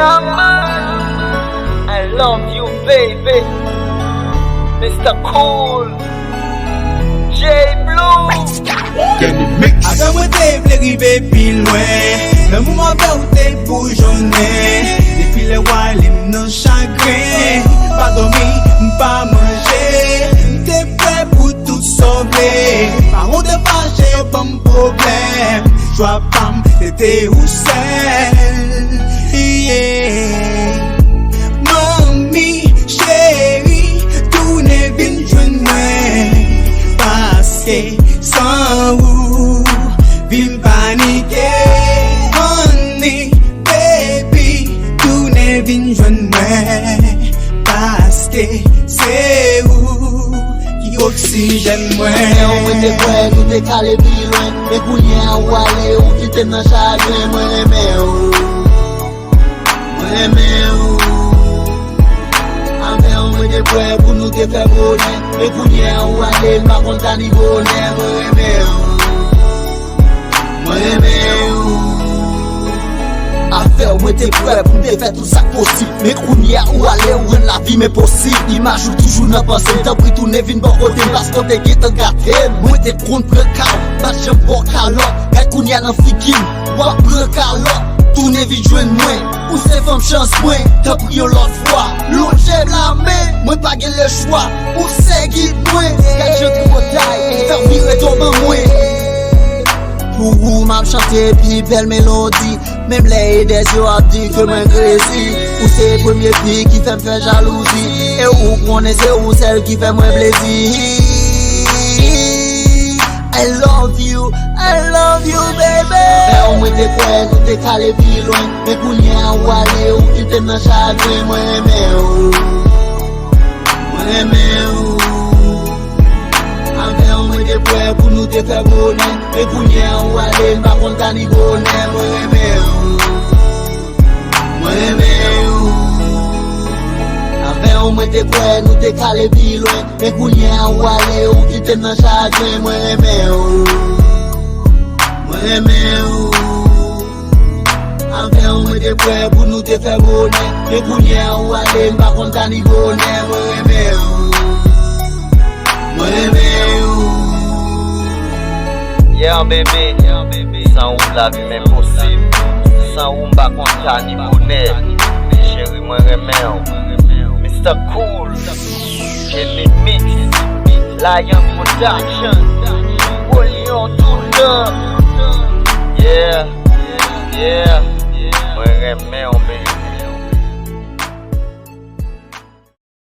Yeah, man. I love you, baby. Mr. Cool. J Blue. Agan mwen te vle rive pi lwen, men mouman ve ou te boujonne. Depi le wale mnen chagrin, pa domi, pa manje. Mte pre pou tout sauve, pa ou te fache bon problem. Chwa pam, tete ou sel. Yeah. Mami, chéri, toune vin jwen mwen. Paske sans ou, vin panike. Honey, baby, toune vin jwen mwen. Paske se ou, ki oksijen mwen. Mwen te kwe, nou te kale pi lwen. E kounyen ou ale ou ki te nan chagrin. Mwen reme ou, mwen reme ou. Ame ou mwen te kwe pou nou te fe bonen. E kounyen ou ale mba konta ni bonen. Mwen reme ou, mwen reme ou. Affaire, moi t'es prêt pour me faire tout ça possible. Mais kounia ou aller ou rendre la vie mais possible. Image ou toujours n'a pensé. T'as pris tout nevin bon côté parce qu'on t'es guette gâté. Moi t'es prône prend cal, pas j'aime pas calot. Gars kounia dans fikin, moi prend calot. Tout nevin joine moi, ou c'est femme chance moi. T'as pris l'autre fois, l'autre j'aime la main. Moi pas gain le choix, ou c'est guide moi. Gars je te taille, faire virer tombe moi. Pour vous m'a chanté puis belle mélodie. Même les des yeux a dit que moi crazy. Ou c'est le premier fille qui fait me faire jalousie. Et ou connaissez ou celle qui fait moi plaisir. I love you baby. Mais au moins t'es prêt, nous t'es calé plus loin. Mais kounia ou aller ou qui t'aime dans chagrin. Moi aimé ou, moi aimé ou. Ame ou mwen te prêt pour nous te faire bonheur. Et kounia ou ale mba konta ni bonheur. Moi aimé ou, moi aimé ou. Ame ou mwen te prêt nous te calé pi loin. Et kounia ou ale ou ki te nan chagrin. Moi aimé ou, moi aimé ou. Ame ou mwen te prêt pour nous te faire bonheur. Et kounia ou ale mba konta ni bonheur. Moi aimé ou, moi aimé ou. Yeah, baby. Sans ou la vie même possible. Sans ou mba konta ni bonheur. Chéri, moi remè ou. Mr. Cool. Kelly Mix. Lion Production. Polion tout le. Yeah. Moi remè ou, baby.